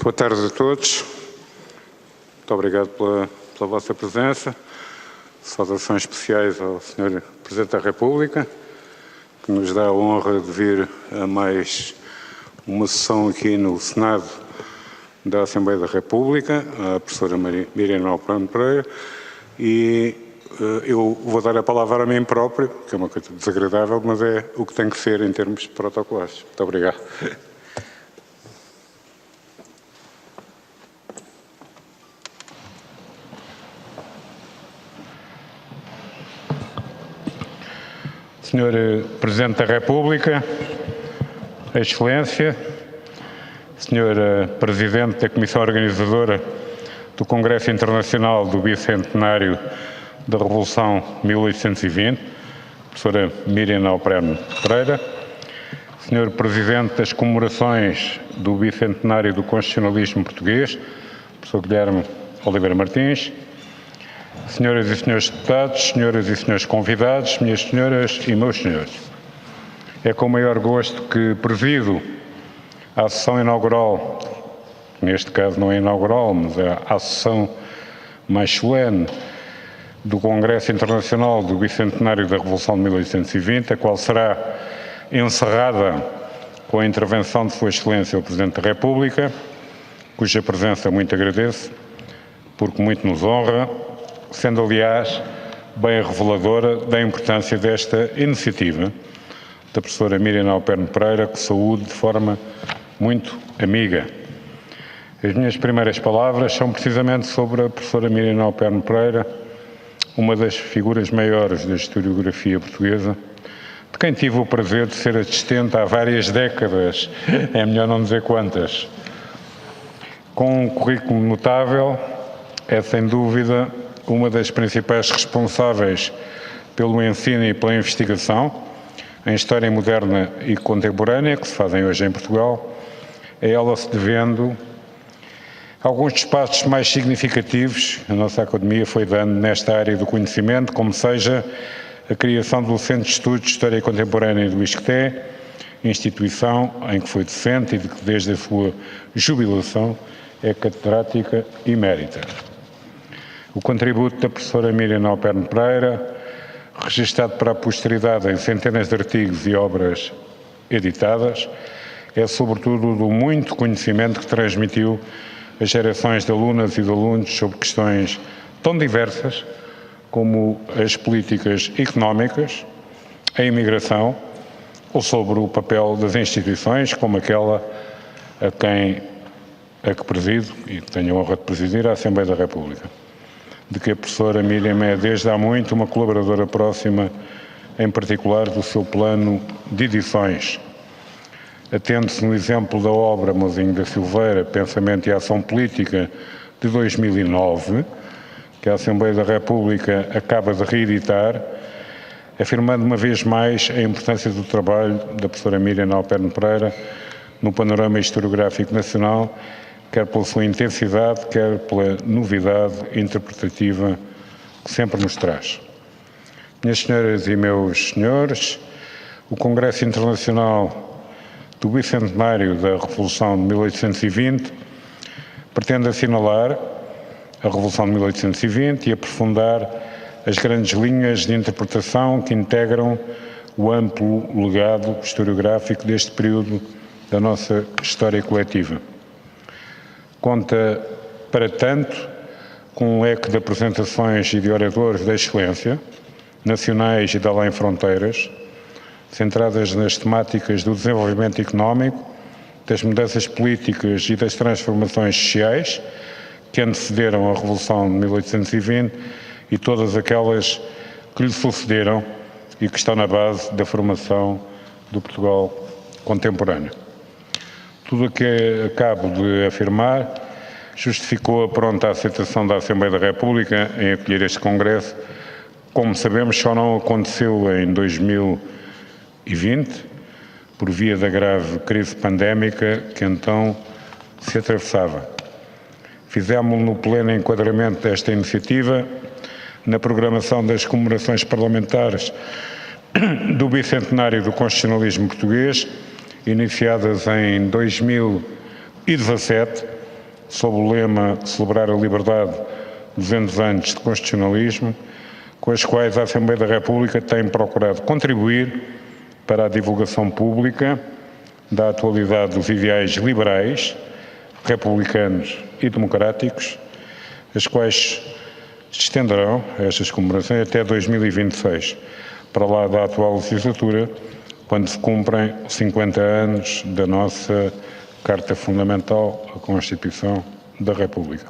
Boa tarde a todos. Muito obrigado pela vossa presença. Saudações especiais ao Sr. Presidente da República, que nos dá a honra de vir a mais uma sessão aqui no Senado da Assembleia da República, a professora Miriam Alperne Pereira, e eu vou dar a palavra a mim próprio, que é uma coisa desagradável, mas é o que tem que ser em termos protocolares. Muito obrigado. Senhor Presidente da República, Excelência, Senhora Presidente da Comissão Organizadora do Congresso Internacional do Bicentenário da Revolução 1820, professora Miriam Alperne Pereira, Senhor Presidente das Comemorações do Bicentenário do Constitucionalismo Português, professor Guilherme Oliveira Martins, Senhoras e Senhores Deputados, Senhoras e Senhores Convidados, Minhas Senhoras e Meus Senhores, é com o maior gosto que presido a sessão inaugural, neste caso não é inaugural, mas é a sessão mais solene do Congresso Internacional do Bicentenário da Revolução de 1820, a qual será encerrada com a intervenção de Sua Excelência o Presidente da República, cuja presença muito agradeço, porque muito nos honra, sendo, aliás, bem reveladora da importância desta iniciativa da professora Miriam Alperne Pereira, que saúde de forma muito amiga. As minhas primeiras palavras são precisamente sobre a professora Miriam Alperne Pereira, uma das figuras maiores da historiografia portuguesa, de quem tive o prazer de ser assistente há várias décadas, é melhor não dizer quantas. Com um currículo notável, é sem dúvida uma das principais responsáveis pelo ensino e pela investigação em História Moderna e Contemporânea, que se fazem hoje em Portugal, a ela se devendo alguns dos passos mais significativos que a nossa Academia foi dando nesta área do conhecimento, como seja a criação do Centro de Estudos de História Contemporânea do ISCTE, instituição em que foi docente e de que desde a sua jubilação é catedrática emérita. O contributo da professora Miriam Alperne Pereira, registado para a posteridade em centenas de artigos e obras editadas, é sobretudo do muito conhecimento que transmitiu às gerações de alunas e de alunos sobre questões tão diversas como as políticas económicas, a imigração, ou sobre o papel das instituições, como aquela a que presido, e tenho a honra de presidir, a Assembleia da República, de que a professora Miriam é desde há muito uma colaboradora próxima, em particular do seu plano de edições. Atende-se no exemplo da obra Mouzinho da Silveira, Pensamento e Ação Política, de 2009, que a Assembleia da República acaba de reeditar, afirmando uma vez mais a importância do trabalho da professora Miriam Alperne Pereira no panorama historiográfico nacional, quer pela sua intensidade, quer pela novidade interpretativa que sempre nos traz. Minhas senhoras e meus senhores, o Congresso Internacional do Bicentenário da Revolução de 1820 pretende assinalar a Revolução de 1820 e aprofundar as grandes linhas de interpretação que integram o amplo legado historiográfico deste período da nossa história coletiva. Conta, para tanto, com um leque de apresentações e de oradores da excelência, nacionais e de além fronteiras, centradas nas temáticas do desenvolvimento económico, das mudanças políticas e das transformações sociais que antecederam a Revolução de 1820 e todas aquelas que lhe sucederam e que estão na base da formação do Portugal contemporâneo. Tudo o que acabo de afirmar justificou a pronta aceitação da Assembleia da República em acolher este Congresso. Como sabemos, só não aconteceu em 2020, por via da grave crise pandémica que então se atravessava. Fizemos no pleno enquadramento desta iniciativa na programação das comemorações parlamentares do Bicentenário do Constitucionalismo Português, iniciadas em 2017, sob o lema Celebrar a Liberdade, 200 anos de constitucionalismo, com as quais a Assembleia da República tem procurado contribuir para a divulgação pública da atualidade dos ideais liberais, republicanos e democráticos, as quais se estenderão, estas comemorações, até 2026, para lá da atual legislatura, quando se cumprem 50 anos da nossa Carta Fundamental, a Constituição da República.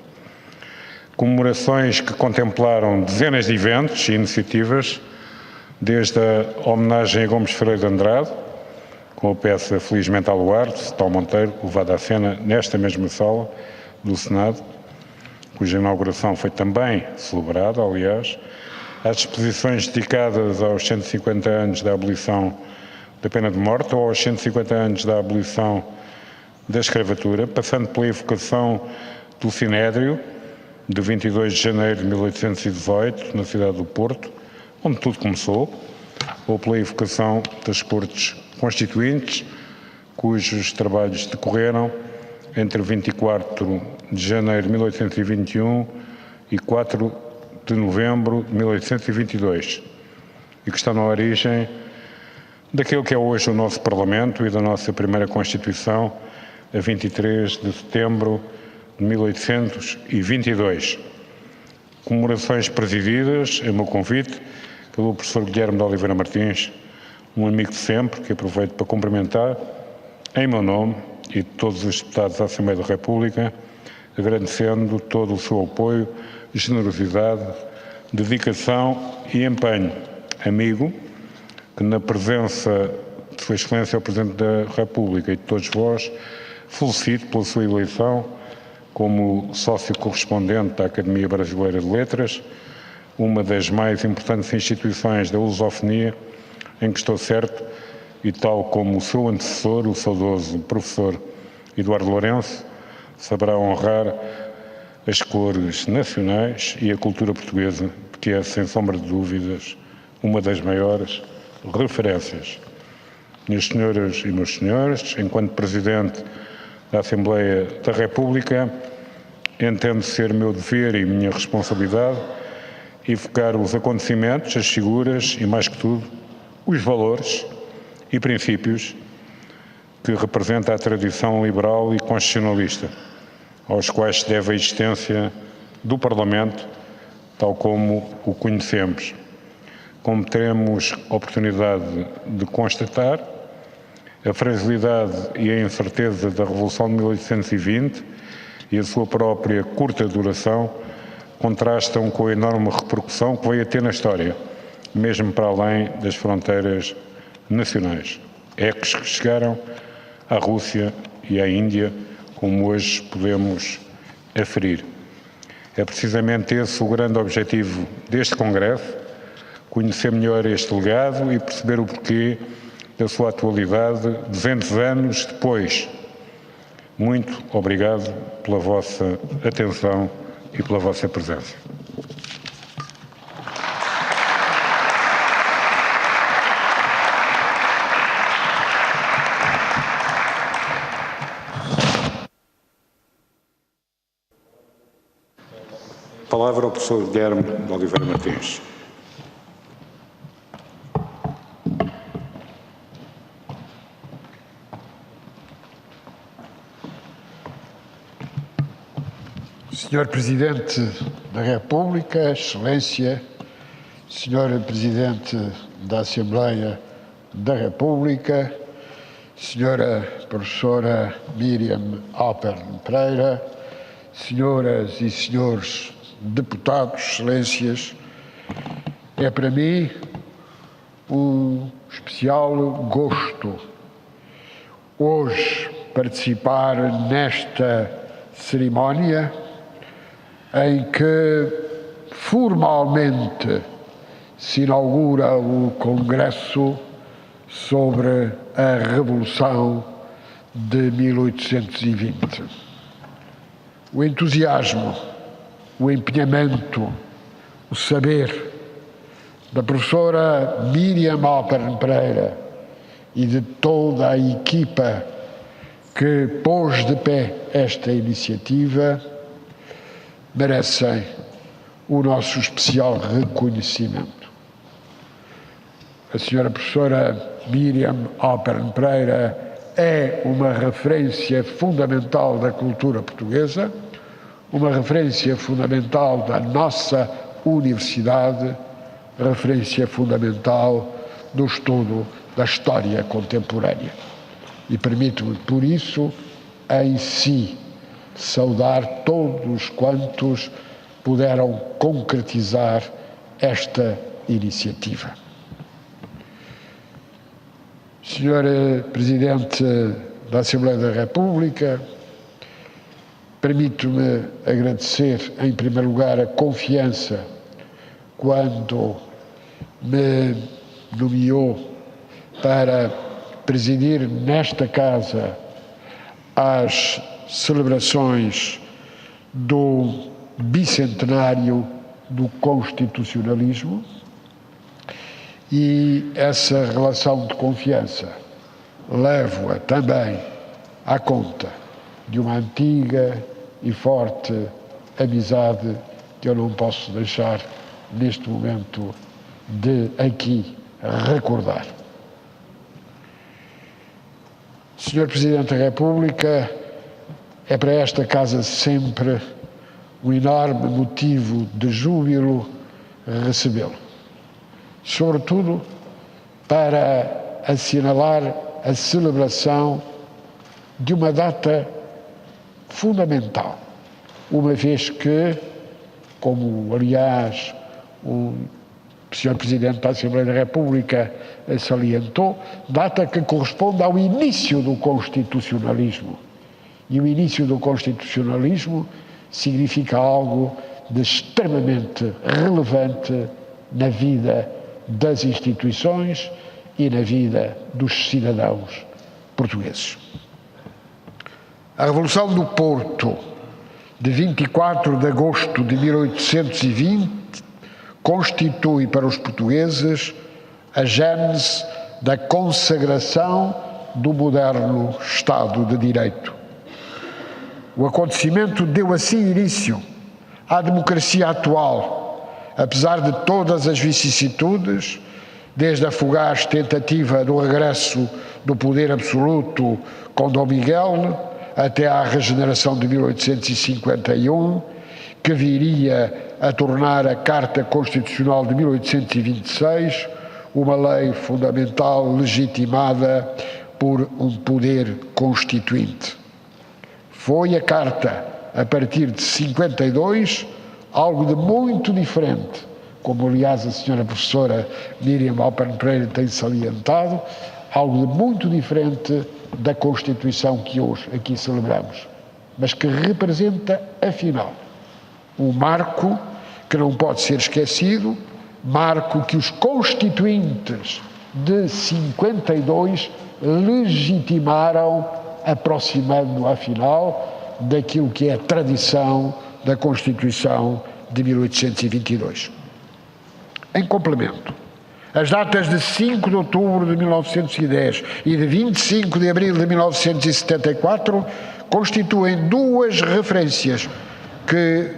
Comemorações que contemplaram dezenas de eventos e iniciativas, desde a homenagem a Gomes Ferreira de Andrade, com a peça Felizmente Aluarte, de Tal Monteiro, levada à cena nesta mesma sala do Senado, cuja inauguração foi também celebrada, aliás, às exposições dedicadas aos 150 anos da abolição da pena de morte ou aos 150 anos da abolição da escravatura, passando pela evocação do Sinédrio, de 22 de janeiro de 1818, na cidade do Porto, onde tudo começou, ou pela evocação das Cortes Constituintes, cujos trabalhos decorreram entre 24 de janeiro de 1821 e 4 de novembro de 1822, e que está na origem daquele que é hoje o nosso Parlamento e da nossa primeira Constituição, a 23 de setembro de 1822. Comemorações presididas, a meu convite, pelo professor Guilherme de Oliveira Martins, um amigo de sempre, que aproveito para cumprimentar, em meu nome e de todos os deputados da Assembleia da República, agradecendo todo o seu apoio, generosidade, dedicação e empenho. Amigo, que na presença de Sua Excelência o Presidente da República e de todos vós, felicito pela sua eleição como sócio correspondente da Academia Brasileira de Letras, uma das mais importantes instituições da lusofonia, em que estou certo, e tal como o seu antecessor, o saudoso professor Eduardo Lourenço, saberá honrar as cores nacionais e a cultura portuguesa, que é, sem sombra de dúvidas, uma das maiores referências. Minhas senhoras e meus senhores, enquanto Presidente da Assembleia da República, entendo ser meu dever e minha responsabilidade evocar os acontecimentos, as figuras e, mais que tudo, os valores e princípios que representa a tradição liberal e constitucionalista, aos quais se deve a existência do Parlamento, tal como o conhecemos. Como teremos oportunidade de constatar, a fragilidade e a incerteza da Revolução de 1820 e a sua própria curta duração contrastam com a enorme repercussão que veio a ter na história, mesmo para além das fronteiras nacionais. Ecos que chegaram à Rússia e à Índia, como hoje podemos aferir. É precisamente esse o grande objetivo deste Congresso, conhecer melhor este legado e perceber o porquê da sua atualidade 200 anos depois. Muito obrigado pela vossa atenção e pela vossa presença. Palavra ao professor Guilherme de Oliveira Martins. Senhor Presidente da República, Excelência, Senhora Presidente da Assembleia da República, Senhora Professora Miriam Alpern Pereira, Senhoras e Senhores Deputados, Excelências, é para mim um especial gosto hoje participar nesta cerimónia em que formalmente se inaugura o Congresso sobre a Revolução de 1820. O entusiasmo, o empenhamento, o saber da professora Miriam Alpern Pereira e de toda a equipa que pôs de pé esta iniciativa merecem o nosso especial reconhecimento. A senhora professora Miriam Alpern Pereira é uma referência fundamental da cultura portuguesa, uma referência fundamental da nossa universidade, referência fundamental do estudo da história contemporânea. E permito-me, por isso, em si, saudar todos quantos puderam concretizar esta iniciativa. Senhor Presidente da Assembleia da República, permito-me agradecer, em primeiro lugar, a confiança quando me nomeou para presidir nesta Casa as celebrações do bicentenário do constitucionalismo, e essa relação de confiança levo-a também à conta de uma antiga e forte amizade que eu não posso deixar neste momento de aqui recordar. Senhor Presidente da República, é para esta Casa sempre um enorme motivo de júbilo recebê-lo, sobretudo para assinalar a celebração de uma data fundamental, uma vez que, como aliás o Sr. Presidente da Assembleia da República salientou, data que corresponde ao início do constitucionalismo. E o início do constitucionalismo significa algo de extremamente relevante na vida das instituições e na vida dos cidadãos portugueses. A Revolução do Porto, de 24 de agosto de 1820, constitui para os portugueses a gênese da consagração do moderno Estado de Direito. O acontecimento deu assim início à democracia atual, apesar de todas as vicissitudes, desde a fugaz tentativa do regresso do poder absoluto com Dom Miguel até à regeneração de 1851, que viria a tornar a Carta Constitucional de 1826 uma lei fundamental legitimada por um poder constituinte. Foi a Carta, a partir de 52, algo de muito diferente, como aliás a senhora professora Miriam Alpern Pereira tem salientado, algo de muito diferente da Constituição que hoje aqui celebramos, mas que representa, afinal, um marco que não pode ser esquecido, marco que os constituintes de 52 legitimaram, aproximando, afinal, daquilo que é a tradição da Constituição de 1822. Em complemento, as datas de 5 de outubro de 1910 e de 25 de abril de 1974 constituem duas referências que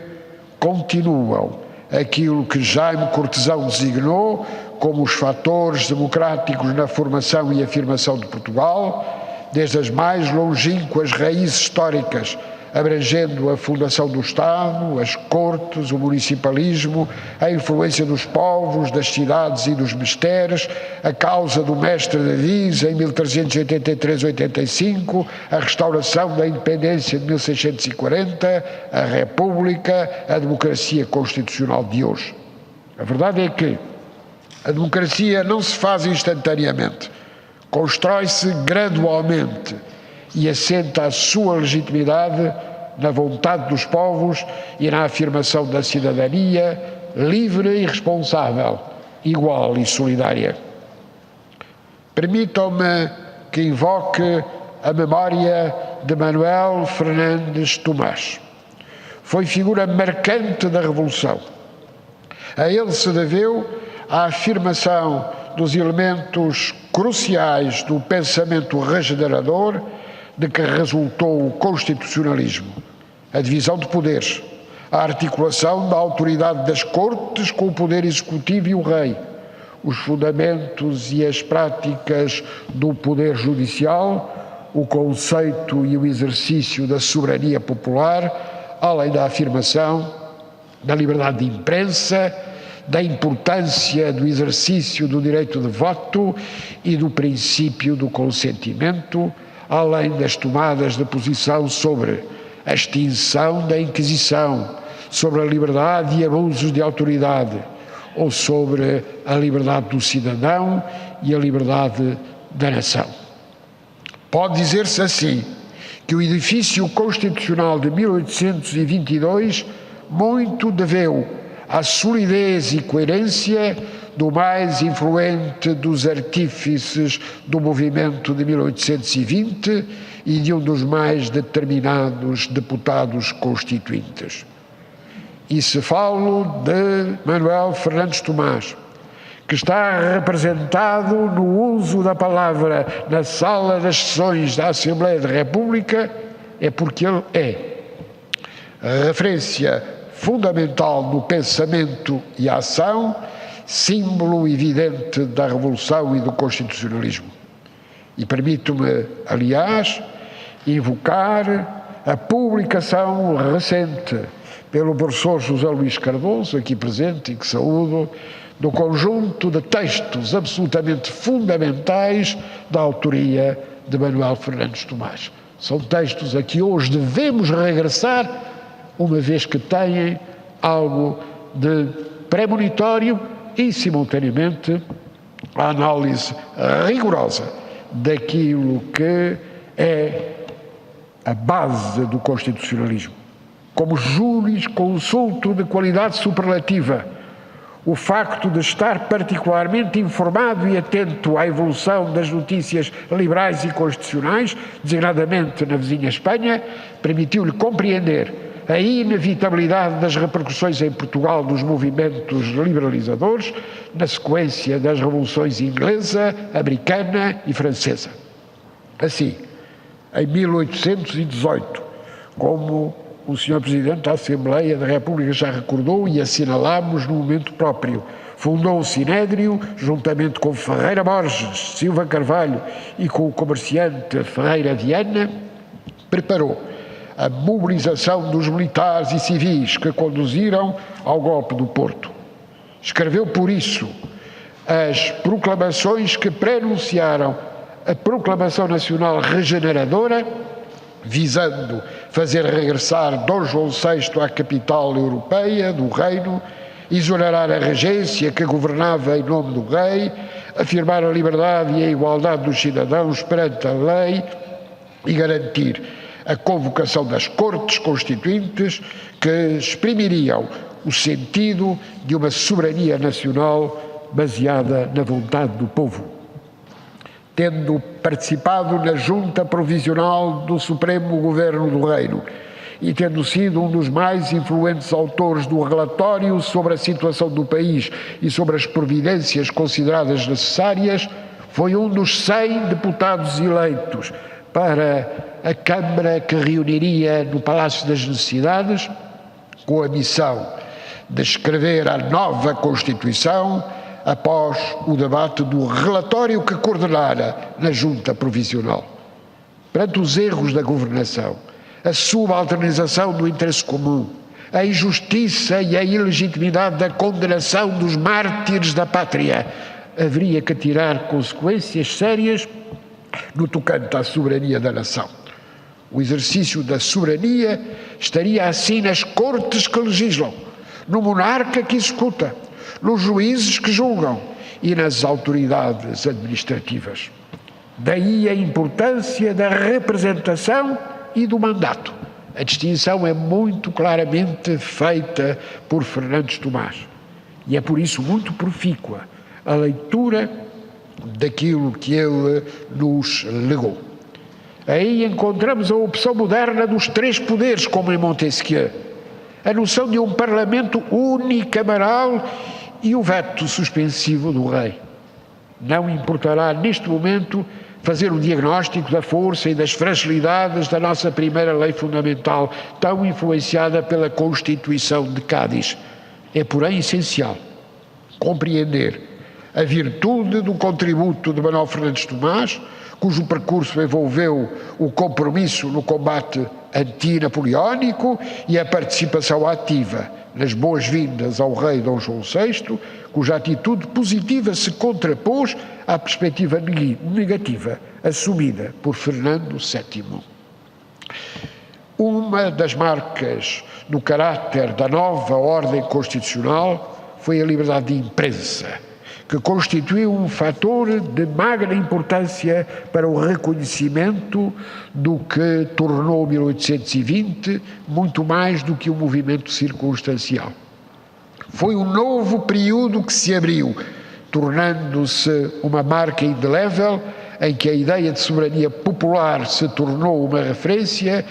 continuam aquilo que Jaime Cortesão designou como os fatores democráticos na formação e afirmação de Portugal, desde as mais longínquas raízes históricas, abrangendo a fundação do Estado, as cortes, o municipalismo, a influência dos povos, das cidades e dos mistérios, a causa do mestre Davis em 1383-85, a restauração da independência de 1640, a República, a democracia constitucional de hoje. A verdade é que a democracia não se faz instantaneamente, constrói-se gradualmente e assenta a sua legitimidade na vontade dos povos e na afirmação da cidadania livre e responsável, igual e solidária. Permitam-me que invoque a memória de Manuel Fernandes Tomás. Foi figura marcante da Revolução. A ele se deveu a afirmação dos elementos cruciais do pensamento regenerador, de que resultou o constitucionalismo, a divisão de poderes, a articulação da autoridade das Cortes com o poder executivo e o rei, os fundamentos e as práticas do poder judicial, o conceito e o exercício da soberania popular, além da afirmação da liberdade de imprensa, da importância do exercício do direito de voto e do princípio do consentimento, além das tomadas de posição sobre a extinção da Inquisição, sobre a liberdade e abusos de autoridade, ou sobre a liberdade do cidadão e a liberdade da nação. Pode dizer-se assim que o edifício constitucional de 1822 muito deveu à solidez e coerência do mais influente dos artífices do movimento de 1820 e de um dos mais determinados deputados constituintes. E se falo de Manuel Fernandes Tomás, que está representado no uso da palavra na sala das sessões da Assembleia da República, é porque ele é a referência fundamental no pensamento e ação, símbolo evidente da Revolução e do Constitucionalismo. E permito-me, aliás, invocar a publicação recente pelo professor José Luís Cardoso, aqui presente e que saúdo, do conjunto de textos absolutamente fundamentais da autoria de Manuel Fernandes Tomás. São textos a que hoje devemos regressar, uma vez que têm algo de premonitório e, simultaneamente, a análise rigorosa daquilo que é a base do constitucionalismo. Como jurisconsulto de qualidade superlativa, o facto de estar particularmente informado e atento à evolução das notícias liberais e constitucionais, designadamente na vizinha Espanha, permitiu-lhe compreender a inevitabilidade das repercussões em Portugal dos movimentos liberalizadores na sequência das revoluções inglesa, americana e francesa. Assim, em 1818, como o Sr. Presidente da Assembleia da República já recordou e assinalámos no momento próprio, fundou o Sinédrio, juntamente com Ferreira Borges, Silva Carvalho e com o comerciante Ferreira Viana, preparou a mobilização dos militares e civis que conduziram ao golpe do Porto. Escreveu, por isso, as proclamações que prenunciaram a Proclamação Nacional Regeneradora, visando fazer regressar Dom João VI à capital europeia do reino, exonerar a regência que governava em nome do rei, afirmar a liberdade e a igualdade dos cidadãos perante a lei e garantir a convocação das Cortes Constituintes que exprimiriam o sentido de uma soberania nacional baseada na vontade do povo. Tendo participado na Junta Provisional do Supremo Governo do Reino e tendo sido um dos mais influentes autores do relatório sobre a situação do país e sobre as providências consideradas necessárias, foi um dos 100 deputados eleitos para a Câmara que reuniria no Palácio das Necessidades, com a missão de escrever a nova Constituição após o debate do relatório que coordenara na Junta Provisional. Perante os erros da governação, a subalternização do interesse comum, a injustiça e a ilegitimidade da condenação dos mártires da pátria, haveria que tirar consequências sérias no tocante à soberania da nação. O exercício da soberania estaria assim nas cortes que legislam, no monarca que executa, nos juízes que julgam e nas autoridades administrativas. Daí a importância da representação e do mandato. A distinção é muito claramente feita por Fernandes Tomás e é por isso muito profícua a leitura daquilo que ele nos legou. Aí encontramos a opção moderna dos 3 poderes, como em Montesquieu, a noção de um parlamento unicameral e o veto suspensivo do rei. Não importará neste momento fazer um diagnóstico da força e das fragilidades da nossa primeira lei fundamental, tão influenciada pela Constituição de Cádiz. É, porém, essencial compreender a virtude do contributo de Manuel Fernandes Tomás, cujo percurso envolveu o compromisso no combate antinapoleónico e a participação ativa nas boas-vindas ao rei Dom João VI, cuja atitude positiva se contrapôs à perspectiva negativa assumida por Fernando VII. Uma das marcas no caráter da nova ordem constitucional foi a liberdade de imprensa, que constituiu um fator de magna importância para o reconhecimento do que tornou 1820 muito mais do que um movimento circunstancial. Foi um novo período que se abriu, tornando-se uma marca indelével em que a ideia de soberania popular se tornou uma referência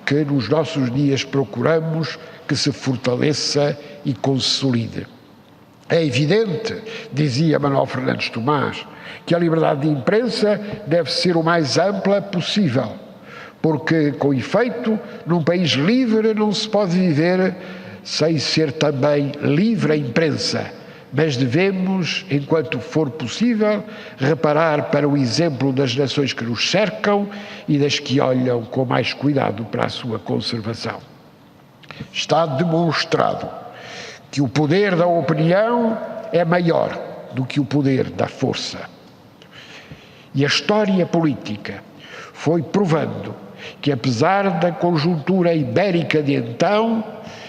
que nos nossos dias procuramos que se fortaleça e consolide. É evidente, dizia Manuel Fernandes Tomás, que a liberdade de imprensa deve ser o mais ampla possível, porque, com efeito, num país livre não se pode viver sem ser também livre a imprensa, mas devemos, enquanto for possível, reparar para o exemplo das nações que nos cercam e das que olham com mais cuidado para a sua conservação. Está demonstrado que o poder da opinião é maior do que o poder da força. E a história política foi provando que, apesar da conjuntura ibérica de então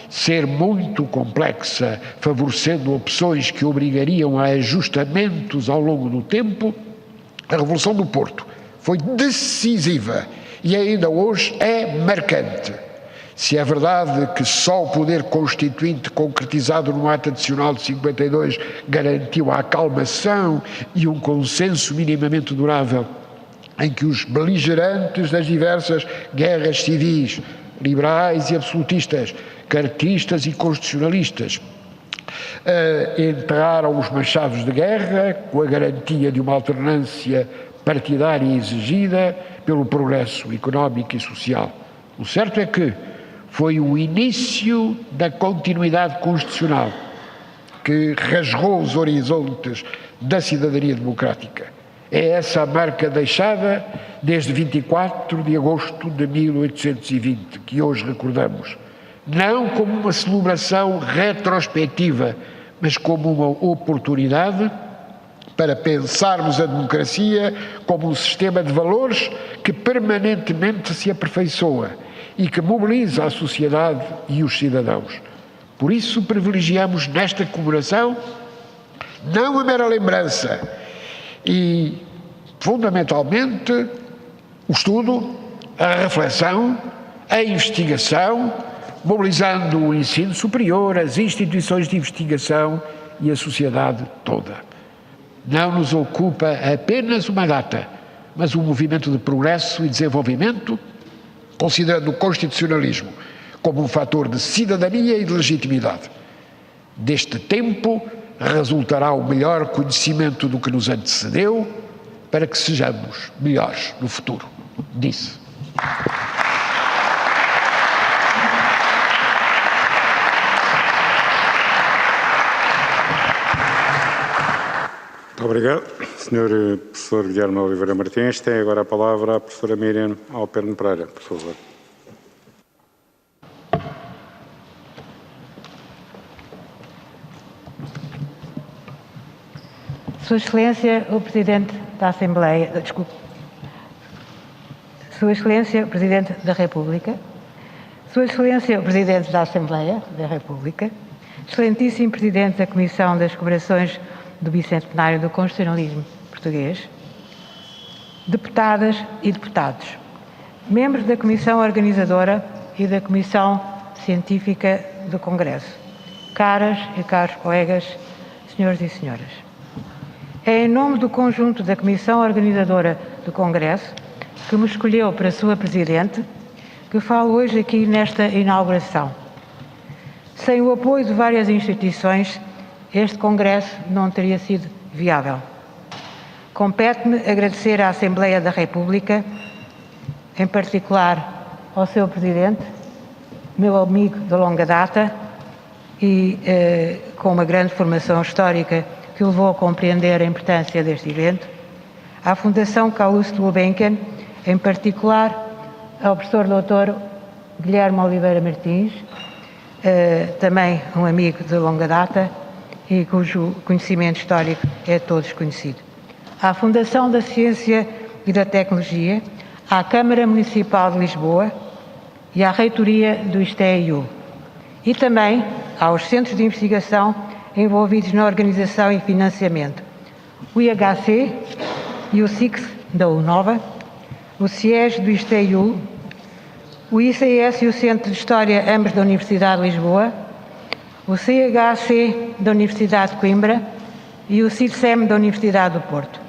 ser muito complexa, favorecendo opções que obrigariam a ajustamentos ao longo do tempo, a Revolução do Porto foi decisiva e ainda hoje é marcante. Se é verdade que só o poder constituinte concretizado no ato adicional de 52 garantiu a acalmação e um consenso minimamente durável em que os beligerantes das diversas guerras civis, liberais e absolutistas, cartistas e constitucionalistas, enterraram os machados de guerra com a garantia de uma alternância partidária exigida pelo progresso económico e social. O certo é que foi o início da continuidade constitucional que rasgou os horizontes da cidadania democrática. É essa a marca deixada desde 24 de agosto de 1820, que hoje recordamos, não como uma celebração retrospectiva, mas como uma oportunidade para pensarmos a democracia como um sistema de valores que permanentemente se aperfeiçoa e que mobiliza a sociedade e os cidadãos. Por isso privilegiamos nesta comemoração não a mera lembrança e, fundamentalmente, o estudo, a reflexão, a investigação, mobilizando o ensino superior, as instituições de investigação e a sociedade toda. Não nos ocupa apenas uma data, mas um movimento de progresso e desenvolvimento, considerando o constitucionalismo como um fator de cidadania e de legitimidade. Deste tempo resultará o melhor conhecimento do que nos antecedeu, para que sejamos melhores no futuro, disse. Muito obrigado, Sr. Professor Guilherme Oliveira Martins. Tem agora a palavra a professora Miriam Alperne Pereira, por favor. Sua Excelência, o Presidente da Assembleia, Sua Excelência, o Presidente da República, Sua Excelência, o Presidente da Assembleia da República, Excelentíssimo Presidente da Comissão das Comemorações do Bicentenário do Constitucionalismo Português, deputadas e deputados, membros da Comissão Organizadora e da Comissão Científica do Congresso, caras e caros colegas, senhores e senhoras. É em nome do conjunto da Comissão Organizadora do Congresso, que me escolheu para sua Presidente, que falo hoje aqui nesta inauguração. Sem o apoio de várias instituições, este Congresso não teria sido viável. compete-me agradecer à Assembleia da República, em particular ao seu Presidente, meu amigo de longa data e com uma grande formação histórica que o levou a compreender a importância deste evento, à Fundação Calouste Gulbenkian, em particular ao professor Dr. Guilherme Oliveira Martins, também um amigo de longa data e cujo conhecimento histórico é de todos conhecido, à Fundação da Ciência e da Tecnologia, à Câmara Municipal de Lisboa e à Reitoria do ISTEIU, e também aos centros de investigação envolvidos na organização e financiamento, o IHC e o SIX da UNOVA, o CIES do ISTEIU, o ICS e o Centro de História, ambos da Universidade de Lisboa, o CHC da Universidade de Coimbra e o CIRSEM da Universidade do Porto.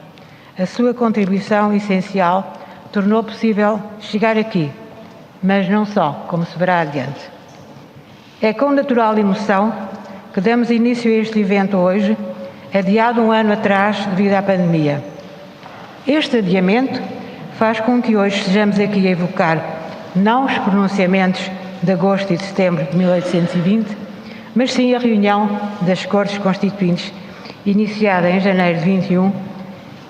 A sua contribuição essencial tornou possível chegar aqui, mas não só, como se verá adiante. É com natural emoção que damos início a este evento hoje, adiado um ano atrás devido à pandemia. Este adiamento faz com que hoje estejamos aqui a evocar não os pronunciamentos de agosto e de setembro de 1820, mas sim a reunião das Cortes Constituintes, iniciada em janeiro de 21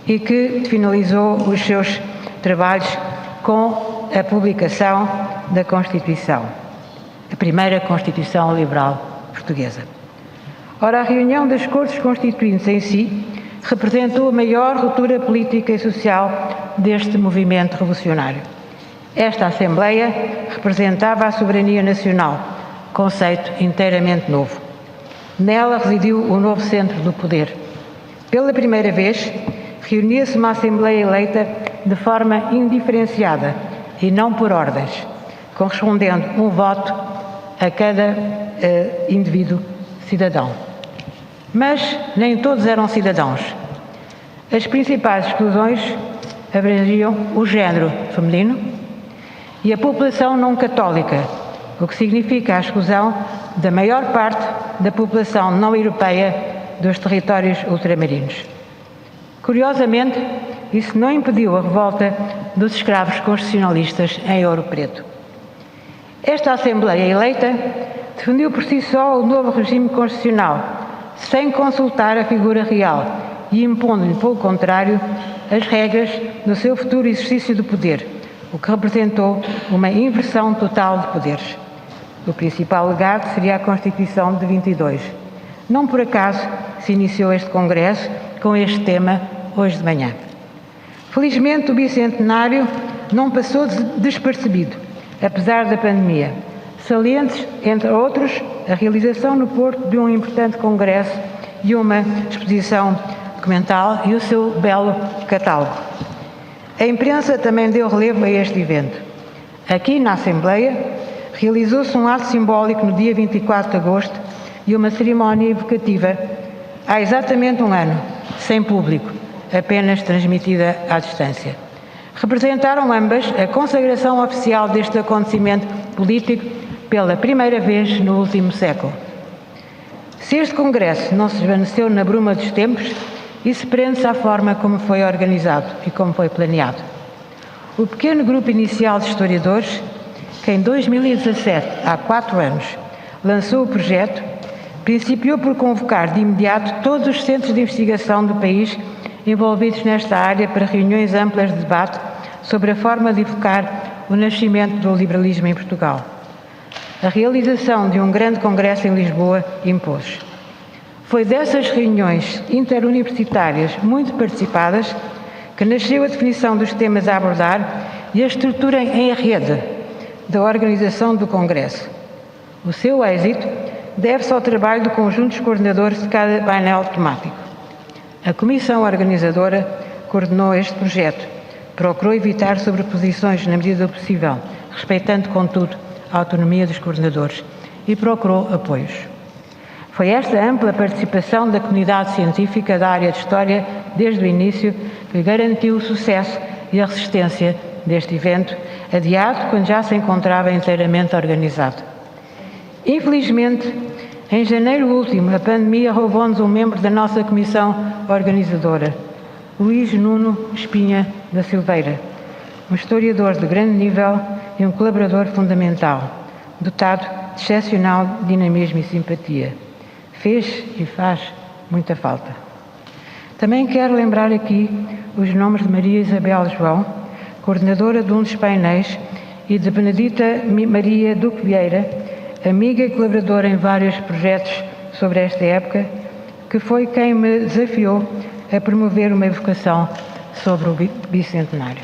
e que finalizou os seus trabalhos com a publicação da Constituição, a primeira Constituição Liberal Portuguesa. Ora, a reunião das Cortes Constituintes em si representou a maior ruptura política e social deste movimento revolucionário. Esta Assembleia representava a soberania nacional, conceito inteiramente novo. Nela residiu o novo centro do poder. Pela primeira vez, reunia-se uma Assembleia eleita de forma indiferenciada e não por ordens, correspondendo um voto a cada indivíduo cidadão. Mas nem todos eram cidadãos. As principais exclusões abrangiam o género feminino e a população não católica, o que significa a exclusão da maior parte da população não europeia dos territórios ultramarinos. Curiosamente, isso não impediu a revolta dos escravos constitucionalistas em Ouro Preto. Esta Assembleia eleita defendiu por si só o novo regime constitucional, sem consultar a figura real e impondo-lhe, pelo contrário, as regras do seu futuro exercício do poder, o que representou uma inversão total de poderes. O principal legado seria a Constituição de 22. Não por acaso se iniciou este Congresso com este tema hoje de manhã. Felizmente, o bicentenário não passou despercebido, apesar da pandemia. Salientes, entre outros, a realização no Porto de um importante congresso e uma exposição documental e o seu belo catálogo. A imprensa também deu relevo a este evento. Aqui na Assembleia, realizou-se um ato simbólico no dia 24 de agosto e uma cerimónia evocativa há exatamente um ano, sem público, apenas transmitida à distância. Representaram ambas a consagração oficial deste acontecimento político pela primeira vez no último século. Se este Congresso não se desvaneceu na bruma dos tempos, isso prende-se à forma como foi organizado e como foi planeado. O pequeno grupo inicial de historiadores, que em 2017, há 4 anos, lançou o projeto, principiou por convocar de imediato todos os centros de investigação do país envolvidos nesta área para reuniões amplas de debate sobre a forma de evocar o nascimento do liberalismo em Portugal. A realização de um grande congresso em Lisboa impôs. Foi dessas reuniões interuniversitárias muito participadas que nasceu a definição dos temas a abordar e a estrutura em rede da organização do Congresso. O seu êxito deve-se ao trabalho do conjunto dos coordenadores de cada painel temático. A comissão organizadora coordenou este projeto, procurou evitar sobreposições na medida do possível, respeitando, contudo, a autonomia dos coordenadores e procurou apoios. Foi esta ampla participação da comunidade científica da área de História desde o início que garantiu o sucesso e a resistência deste evento, adiado quando já se encontrava inteiramente organizado. Infelizmente, em janeiro último, a pandemia roubou-nos um membro da nossa comissão organizadora, Luís Nuno Espinha da Silveira, um historiador de grande nível e um colaborador fundamental, dotado de excepcional dinamismo e simpatia. Fez e faz muita falta. Também quero lembrar aqui os nomes de Maria Isabel João, coordenadora de um dos painéis, e de Benedita Maria Duque Vieira, amiga e colaboradora em vários projetos sobre esta época, que foi quem me desafiou a promover uma evocação sobre o bicentenário.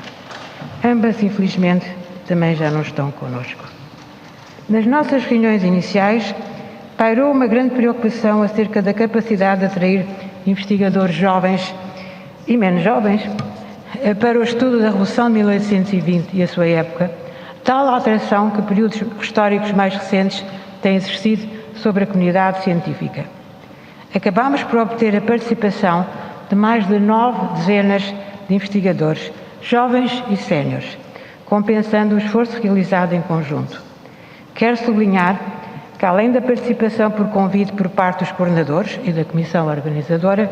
Ambas, infelizmente, também já não estão connosco. Nas nossas reuniões iniciais, pairou uma grande preocupação acerca da capacidade de atrair investigadores jovens e menos jovens para o estudo da Revolução de 1820 e a sua época, tal alteração que períodos históricos mais recentes têm exercido sobre a comunidade científica. Acabámos por obter a participação de mais de 9 dezenas de investigadores, jovens e séniores, compensando o esforço realizado em conjunto. Quero sublinhar que, além da participação por convite por parte dos coordenadores e da comissão organizadora,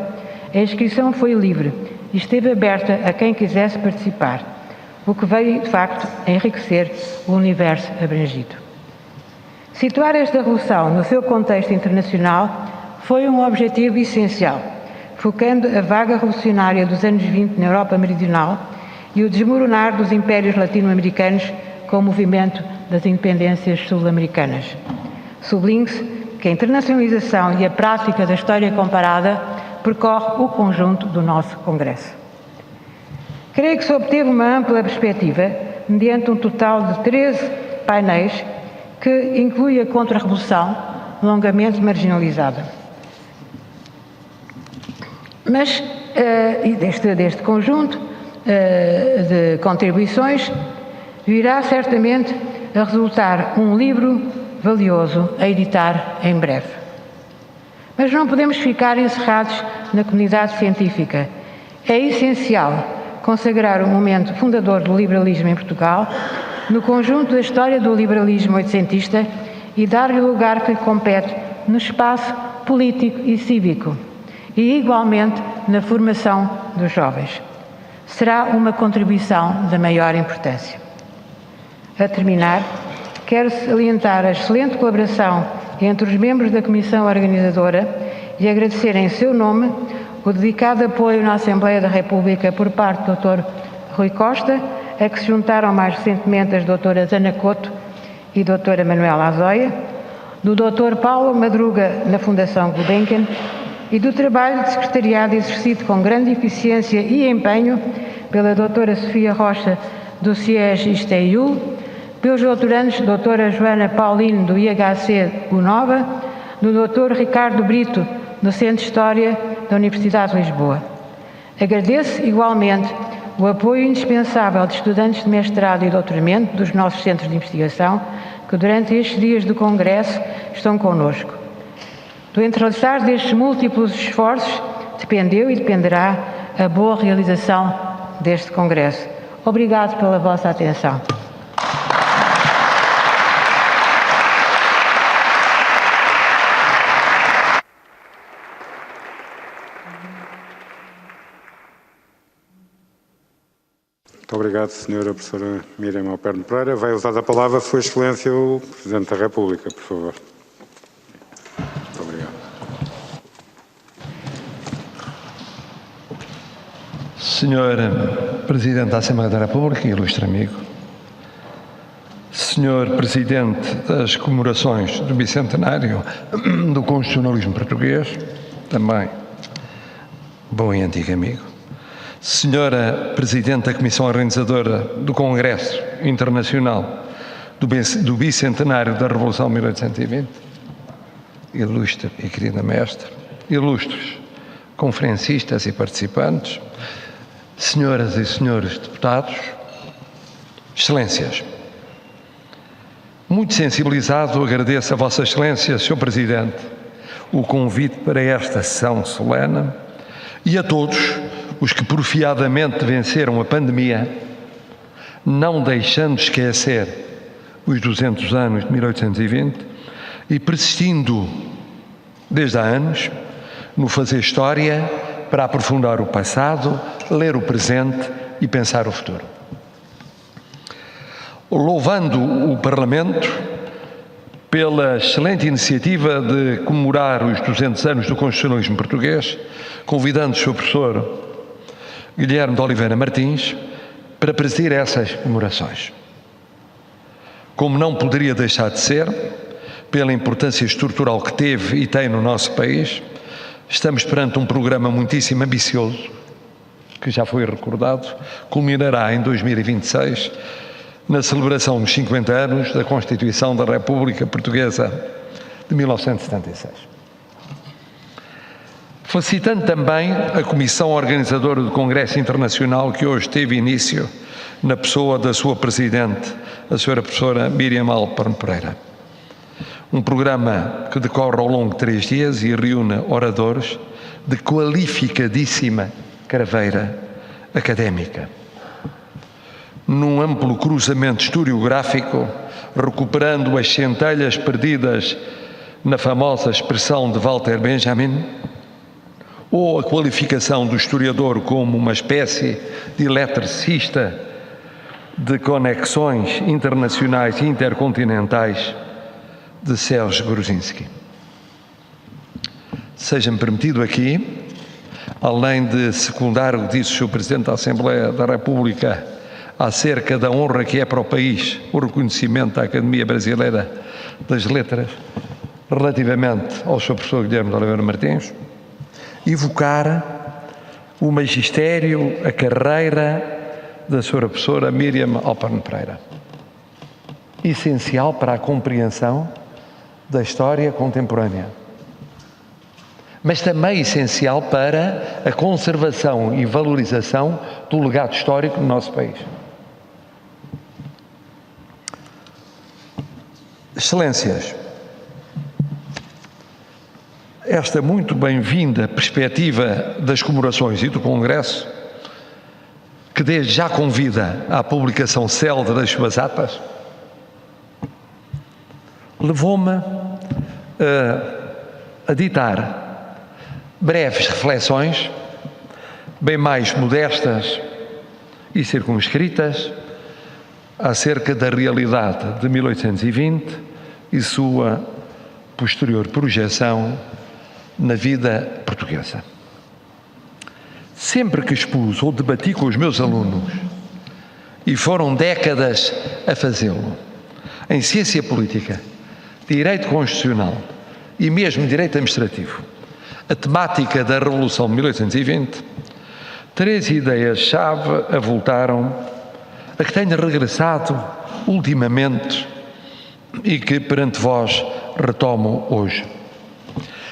a inscrição foi livre e esteve aberta a quem quisesse participar, o que veio, de facto, a enriquecer o universo abrangido. Situar esta revolução no seu contexto internacional foi um objetivo essencial, focando a vaga revolucionária dos anos 20 na Europa Meridional e o desmoronar dos impérios latino-americanos com o movimento das independências sul-americanas. Sublinhe-se que a internacionalização e a prática da história comparada percorre o conjunto do nosso Congresso. Creio que se obteve uma ampla perspectiva mediante um total de 13 painéis que inclui a contra-revolução, longamente marginalizada. Mas deste conjunto de contribuições virá certamente a resultar um livro valioso a editar em breve. Mas não podemos ficar encerrados na comunidade científica. É essencial consagrar o momento fundador do liberalismo em Portugal no conjunto da história do liberalismo oitocentista e dar-lhe o lugar que lhe compete no espaço político e cívico e, igualmente, na formação dos jovens. Será uma contribuição da maior importância. A terminar, quero salientar a excelente colaboração entre os membros da Comissão Organizadora e agradecer em seu nome o dedicado apoio na Assembleia da República por parte do Dr. Rui Costa, a que se juntaram mais recentemente as doutoras Ana Couto e doutora Manuela Azóia, do Dr. Paulo Madruga na Fundação Gulbenkian e do trabalho de secretariado exercido com grande eficiência e empenho pela doutora Sofia Rocha do CIES-ISTEIU, pelos doutorandos doutora Joana Paulino do IHC UNOVA, do Dr. Ricardo Brito do Centro de História da Universidade de Lisboa. Agradeço igualmente o apoio indispensável de estudantes de mestrado e doutoramento dos nossos centros de investigação que durante estes dias do Congresso estão connosco. Do entrelaçar destes múltiplos esforços dependeu e dependerá a boa realização deste Congresso. Obrigado pela vossa atenção. Muito obrigado, Sra. Professora Miriam Alperno Pereira. Vai usar a palavra Sua Excelência o Presidente da República, por favor. Muito obrigado. Sr. Presidente da Assembleia da República, ilustre amigo, Sr. Presidente das comemorações do bicentenário do constitucionalismo português, também bom e antigo amigo, Senhora Presidente da Comissão Organizadora do Congresso Internacional do Bicentenário da Revolução de 1820, ilustre e querida mestre, ilustres conferencistas e participantes, senhoras e senhores deputados, excelências. Muito sensibilizado, agradeço a Vossa Excelência, Sr. Presidente, o convite para esta sessão solene e a todos os que porfiadamente venceram a pandemia, não deixando esquecer os 200 anos de 1820 e persistindo desde há anos no fazer história para aprofundar o passado, ler o presente e pensar o futuro. Louvando o Parlamento pela excelente iniciativa de comemorar os 200 anos do constitucionalismo português, convidando o Sr. Professor Guilherme de Oliveira Martins para presidir essas comemorações. Como não poderia deixar de ser, pela importância estrutural que teve e tem no nosso país, estamos perante um programa muitíssimo ambicioso, que já foi recordado, culminará em 2026, na celebração dos 50 anos da Constituição da República Portuguesa de 1976. Felicitando também a Comissão Organizadora do Congresso Internacional, que hoje teve início na pessoa da sua Presidente, a Sra. Professora Míriam Alpern Pereira. Um programa que decorre ao longo de 3 dias e reúne oradores de qualificadíssima craveira académica. Num amplo cruzamento historiográfico, recuperando as centelhas perdidas na famosa expressão de Walter Benjamin, ou a qualificação do historiador como uma espécie de eletricista de conexões internacionais e intercontinentais de Serge Grushinski. Seja-me permitido aqui, além de secundar o que disse o Sr. Presidente da Assembleia da República acerca da honra que é para o país o reconhecimento da Academia Brasileira das Letras, relativamente ao Sr. Professor Guilherme de Oliveira Martins, evocar o magistério, a carreira da Sra. Professora Míriam Alpern Pereira, essencial para a compreensão da história contemporânea, mas também essencial para a conservação e valorização do legado histórico do nosso país. Excelências, esta muito bem-vinda perspectiva das comemorações e do Congresso, que desde já convida à publicação célere das suas atas, levou-me a ditar breves reflexões, bem mais modestas e circunscritas, acerca da realidade de 1820 e sua posterior projeção na vida portuguesa. Sempre que expus ou debati com os meus alunos, e foram décadas a fazê-lo, em ciência política, direito constitucional e mesmo direito administrativo, a temática da Revolução de 1820, 3 ideias-chave avultaram, a que tenho regressado ultimamente e que perante vós retomo hoje.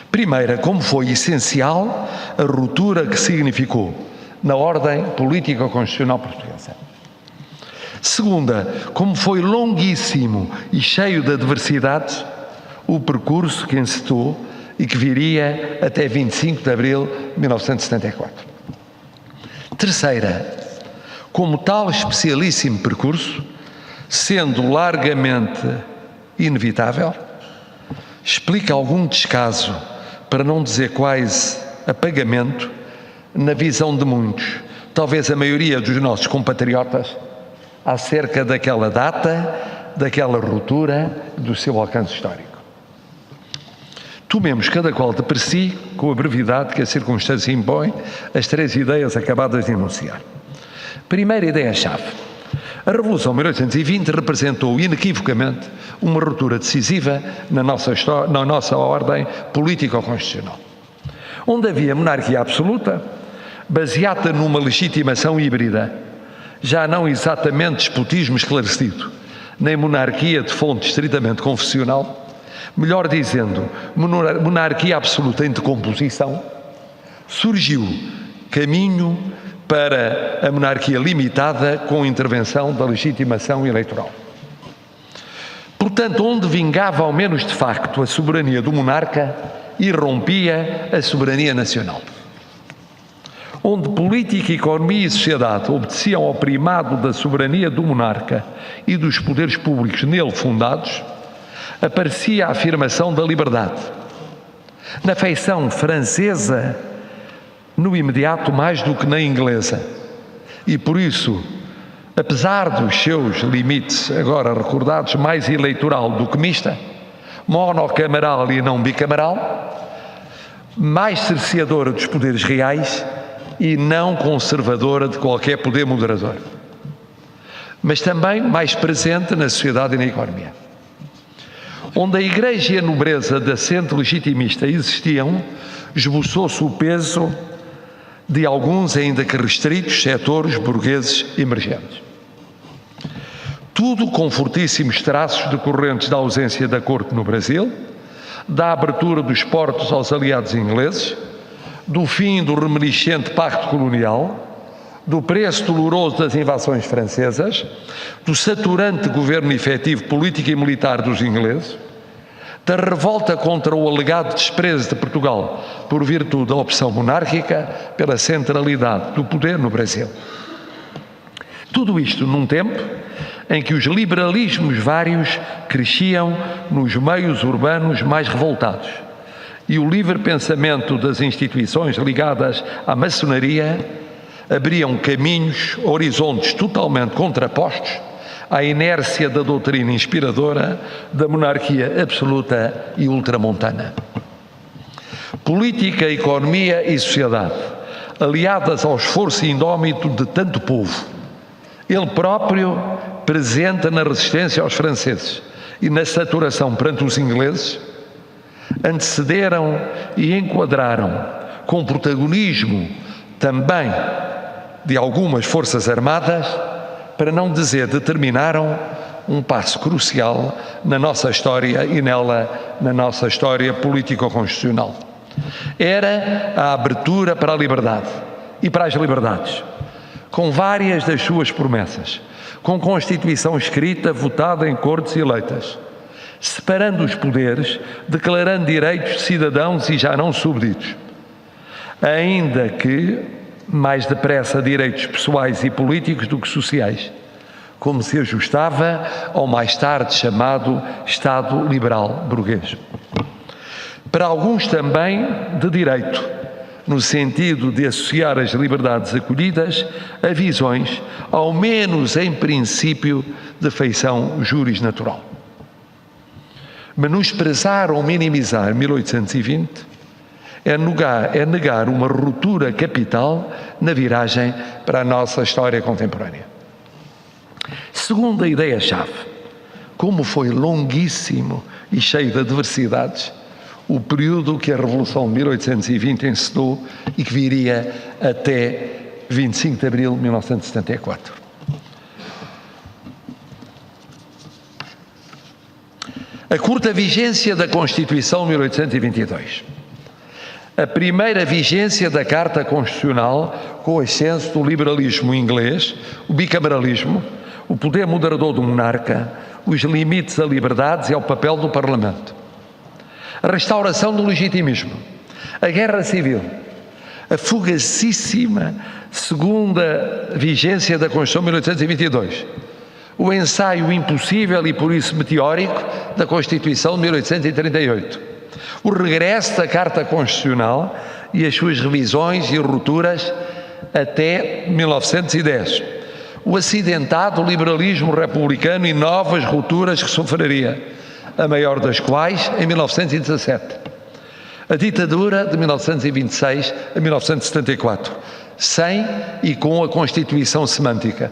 Primeira, como foi essencial a ruptura que significou na ordem político-constitucional portuguesa. Segunda, como foi longuíssimo e cheio de adversidades o percurso que encetou e que viria até 25 de abril de 1974. Terceira, como tal especialíssimo percurso, sendo largamente inevitável, explica algum descaso, para não dizer quase apagamento, na visão de muitos, talvez a maioria dos nossos compatriotas, acerca daquela data, daquela ruptura, do seu alcance histórico. Tomemos cada qual de per si, com a brevidade que a circunstância impõe, as 3 ideias acabadas de enunciar. Primeira ideia-chave. A Revolução de 1820 representou inequivocamente uma ruptura decisiva na nossa ordem político-constitucional, onde havia monarquia absoluta, baseada numa legitimação híbrida, já não exatamente despotismo esclarecido, nem monarquia de fonte estritamente confessional, melhor dizendo, monarquia absoluta em decomposição, surgiu caminho para a monarquia limitada com intervenção da legitimação eleitoral. Portanto, onde vingava ao menos de facto a soberania do monarca, irrompia a soberania nacional. Onde política, economia e sociedade obedeciam ao primado da soberania do monarca e dos poderes públicos nele fundados, aparecia a afirmação da liberdade. Na feição francesa, no imediato mais do que na inglesa. E por isso, apesar dos seus limites agora recordados, mais eleitoral do que mista, monocameral e não bicameral, mais cerceadora dos poderes reais e não conservadora de qualquer poder moderador, mas também mais presente na sociedade e na economia. Onde a Igreja e a nobreza da assento legitimista existiam, esboçou-se o peso de alguns, ainda que restritos, setores burgueses emergentes. Tudo com fortíssimos traços decorrentes da ausência da corte no Brasil, da abertura dos portos aos aliados ingleses, do fim do reminiscente pacto colonial, do preço doloroso das invasões francesas, do saturante governo efetivo político e militar dos ingleses, da revolta contra o alegado desprezo de Portugal por virtude da opção monárquica pela centralidade do poder no Brasil. Tudo isto num tempo em que os liberalismos vários cresciam nos meios urbanos mais revoltados e o livre pensamento das instituições ligadas à maçonaria abriam caminhos, horizontes totalmente contrapostos à inércia da doutrina inspiradora da monarquia absoluta e ultramontana. Política, economia e sociedade, aliadas ao esforço indómito de tanto povo, ele próprio presente na resistência aos franceses e na saturação perante os ingleses, antecederam e enquadraram com protagonismo também de algumas forças armadas, para não dizer determinaram um passo crucial na nossa história e nela na nossa história político-constitucional. Era a abertura para a liberdade e para as liberdades, com várias das suas promessas, com Constituição escrita, votada em cortes eleitas, separando os poderes, declarando direitos de cidadãos e já não súbditos, ainda que mais depressa direitos pessoais e políticos do que sociais, como se ajustava ao mais tarde chamado Estado liberal burguês. Para alguns também de direito, no sentido de associar as liberdades acolhidas a visões, ao menos em princípio, de feição jurisnatural. Menosprezar ou minimizar 1820 é negar uma ruptura capital na viragem para a nossa história contemporânea. Segunda ideia-chave, como foi longuíssimo e cheio de adversidades o período que a Revolução de 1820 encetou e que viria até 25 de abril de 1974. A curta vigência da Constituição de 1822. A primeira vigência da Carta Constitucional com o ascenso do liberalismo inglês, o bicameralismo, o poder moderador do monarca, os limites a liberdades e ao papel do Parlamento. A restauração do legitimismo, a guerra civil, a fugacíssima segunda vigência da Constituição de 1822, o ensaio impossível e por isso meteórico da Constituição de 1838, o regresso da Carta Constitucional e as suas revisões e rupturas até 1910, o acidentado liberalismo republicano e novas rupturas que sofreria, a maior das quais em 1917, a ditadura de 1926 a 1974, sem e com a Constituição semântica.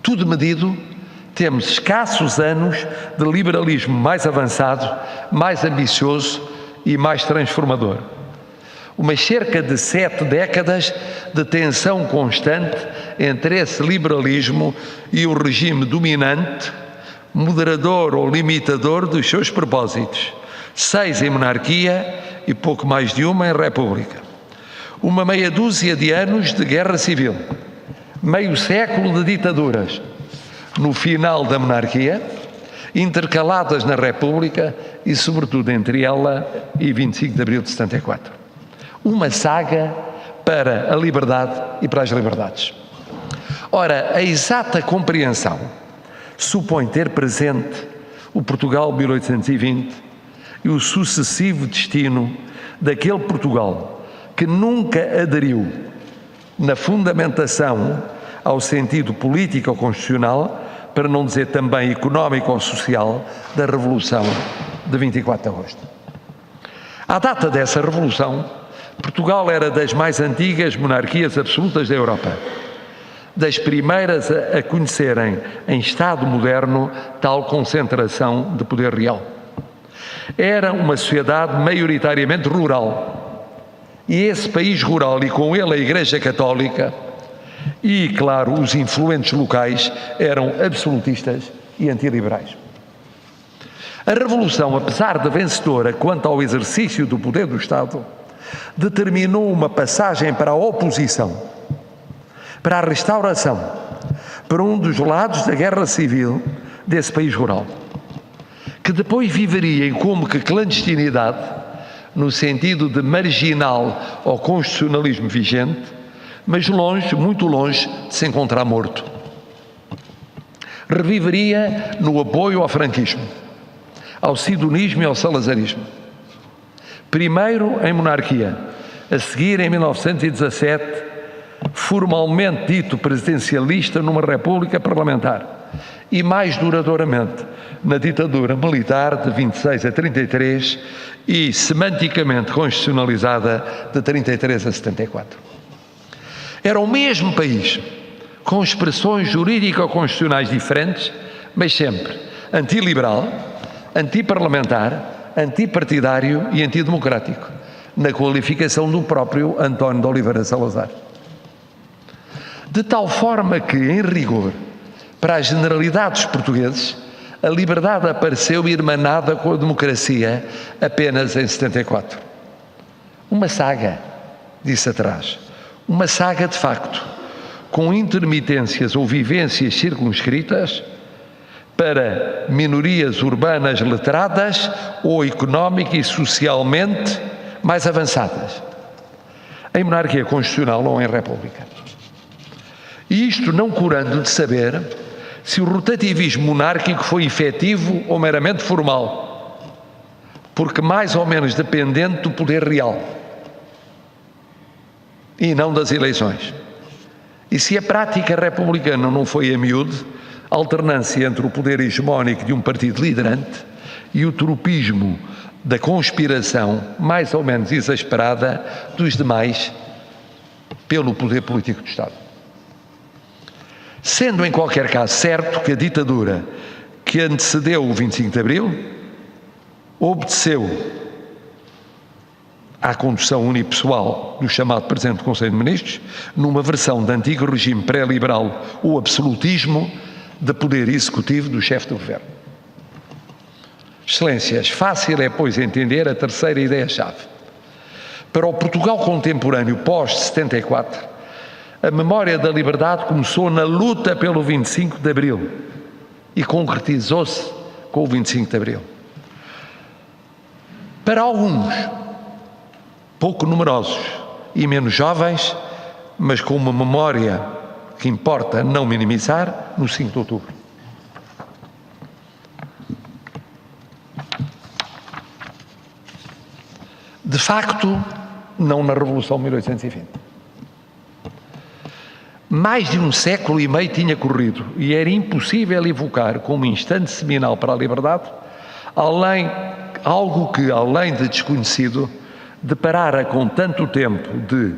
Tudo medido, temos escassos anos de liberalismo mais avançado, mais ambicioso e mais transformador. Umas cerca de 7 décadas de tensão constante entre esse liberalismo e o regime dominante, moderador ou limitador dos seus propósitos, 6 em monarquia e pouco mais de uma em república. Uma meia dúzia de anos de guerra civil, meio século de ditaduras, no final da monarquia, intercaladas na república e sobretudo entre ela e 25 de abril de 74. Uma saga para a liberdade e para as liberdades. Ora, a exata compreensão supõe ter presente o Portugal de 1820 e o sucessivo destino daquele Portugal que nunca aderiu na fundamentação ao sentido político ou constitucional, para não dizer também económico ou social, da Revolução de 24 de agosto. À data dessa Revolução, Portugal era das mais antigas monarquias absolutas da Europa, das primeiras a conhecerem em Estado moderno tal concentração de poder real. Era uma sociedade maioritariamente rural, e esse país rural, e com ele a Igreja Católica, e, claro, os influentes locais, eram absolutistas e antiliberais. A Revolução, apesar de vencedora quanto ao exercício do poder do Estado, determinou uma passagem para a oposição, para a restauração, para um dos lados da guerra civil desse país rural, que depois viveria em como que clandestinidade, no sentido de marginal ao constitucionalismo vigente, mas longe, muito longe, de se encontrar morto. Reviveria no apoio ao franquismo, ao sidonismo e ao salazarismo. Primeiro em monarquia, a seguir em 1917, formalmente dito presidencialista numa república parlamentar, e mais duradouramente na ditadura militar de 26 a 33 e semanticamente constitucionalizada de 33 a 74. Era o mesmo país, com expressões jurídico-constitucionais diferentes, mas sempre antiliberal, antiparlamentar, antipartidário e antidemocrático, na qualificação do próprio António de Oliveira Salazar. De tal forma que, em rigor, para as generalidades portugueses, a liberdade apareceu irmanada com a democracia apenas em 74. Uma saga, disse atrás, uma saga de facto, com intermitências ou vivências circunscritas para minorias urbanas letradas ou económica e socialmente mais avançadas, em monarquia constitucional ou em república. E isto não curando de saber se o rotativismo monárquico foi efetivo ou meramente formal, porque mais ou menos dependente do poder real e não das eleições. E se a prática republicana não foi a miúde, a alternância entre o poder hegemónico de um partido liderante e o tropismo da conspiração mais ou menos exasperada dos demais pelo poder político do Estado. Sendo em qualquer caso certo que a ditadura que antecedeu o 25 de Abril obedeceu à condução unipessoal do chamado Presidente do Conselho de Ministros, numa versão do antigo regime pré-liberal ou absolutismo de poder executivo do chefe do governo. Excelências, fácil é, pois, entender a terceira ideia-chave. Para o Portugal contemporâneo pós-74, a memória da liberdade começou na luta pelo 25 de Abril e concretizou-se com o 25 de Abril. Para alguns, pouco numerosos e menos jovens, mas com uma memória que importa não minimizar, no 5 de outubro. De facto, não na Revolução de 1820. Mais de um século e meio tinha corrido e era impossível evocar como instante seminal para a liberdade algo que, além de desconhecido, deparara com tanto tempo de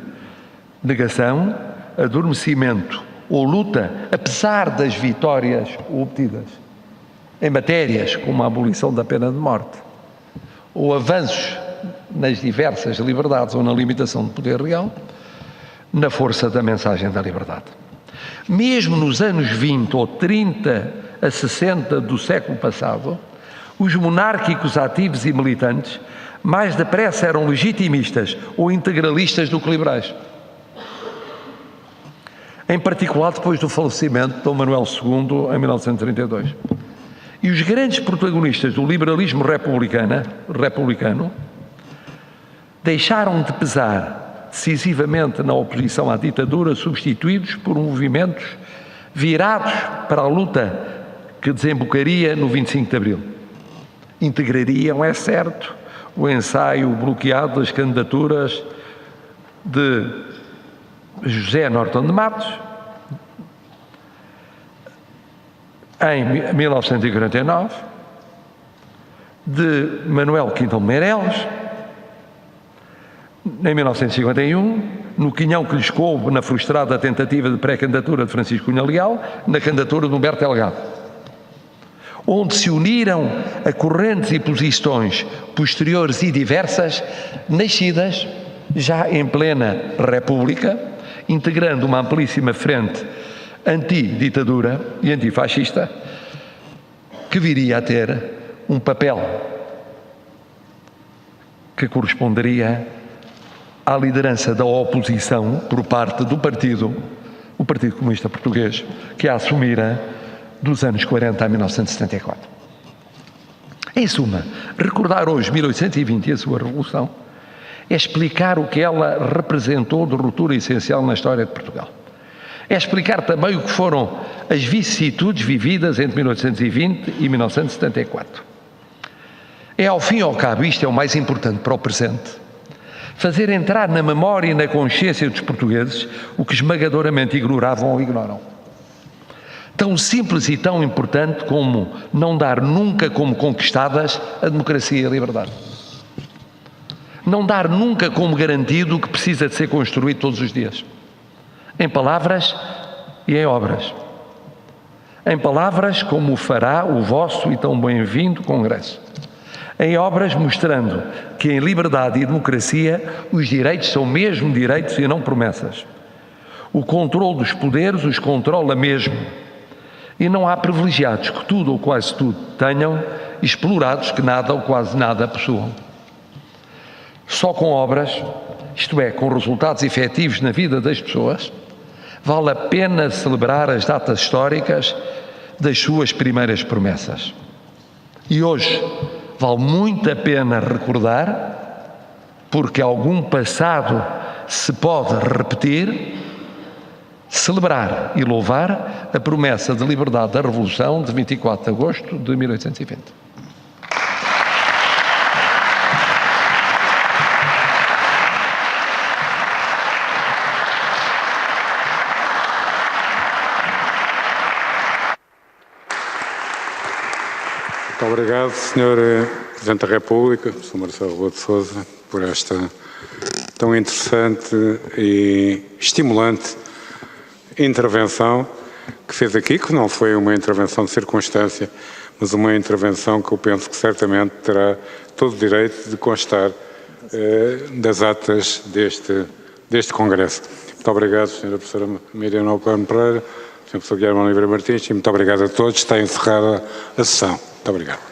negação, adormecimento ou luta, apesar das vitórias obtidas em matérias como a abolição da pena de morte ou avanços nas diversas liberdades ou na limitação do poder real, na força da mensagem da liberdade. Mesmo nos anos 20 ou 30 a 60 do século passado, os monárquicos ativos e militantes mais depressa eram legitimistas ou integralistas do que liberais. Em particular depois do falecimento de Dom Manuel II em 1932. E os grandes protagonistas do liberalismo republicano deixaram de pesar decisivamente na oposição à ditadura, substituídos por movimentos virados para a luta que desembocaria no 25 de Abril. Integrariam, é certo, o ensaio bloqueado das candidaturas de José Norton de Matos, em 1949, de Manuel Quintão Meireles, em 1951, no quinhão que lhes coube na frustrada tentativa de pré-candidatura de Francisco Cunha Leal, na candidatura de Humberto Delgado, onde se uniram a correntes e posições posteriores e diversas, nascidas já em plena República, integrando uma amplíssima frente anti-ditadura e antifascista, que viria a ter um papel que corresponderia à liderança da oposição por parte do partido, o Partido Comunista Português, que a assumira dos anos 40 a 1974. Em suma, recordar hoje 1820 e a sua Revolução é explicar o que ela representou de ruptura essencial na história de Portugal. É explicar também o que foram as vicissitudes vividas entre 1820 e 1974. É, ao fim e ao cabo, isto é o mais importante para o presente, fazer entrar na memória e na consciência dos portugueses o que esmagadoramente ignoravam ou ignoram. Tão simples e tão importante como não dar nunca como conquistadas a democracia e a liberdade. Não dar nunca como garantido o que precisa de ser construído todos os dias. Em palavras e em obras. Em palavras, como o fará o vosso e tão bem-vindo Congresso. Em obras, mostrando que em liberdade e democracia os direitos são mesmo direitos e não promessas. O controle dos poderes os controla mesmo. E não há privilegiados que tudo ou quase tudo tenham, explorados que nada ou quase nada possuam. Só com obras, isto é, com resultados efetivos na vida das pessoas, vale a pena celebrar as datas históricas das suas primeiras promessas. E hoje vale muito a pena recordar, porque algum passado se pode repetir, celebrar e louvar a promessa de liberdade da Revolução de 24 de agosto de 1820. Muito obrigado, Sr. Presidente da República, Sr. Marcelo Rebelo de Sousa, por esta tão interessante e estimulante intervenção que fez aqui, que não foi uma intervenção de circunstância, mas uma intervenção que eu penso que certamente terá todo o direito de constar das atas deste Congresso. Muito obrigado, Sra. Professora Miriam Alcântara Pereira, Sr. Professor Guilherme Oliveira Martins, e muito obrigado a todos. Está encerrada a sessão. Muito obrigado.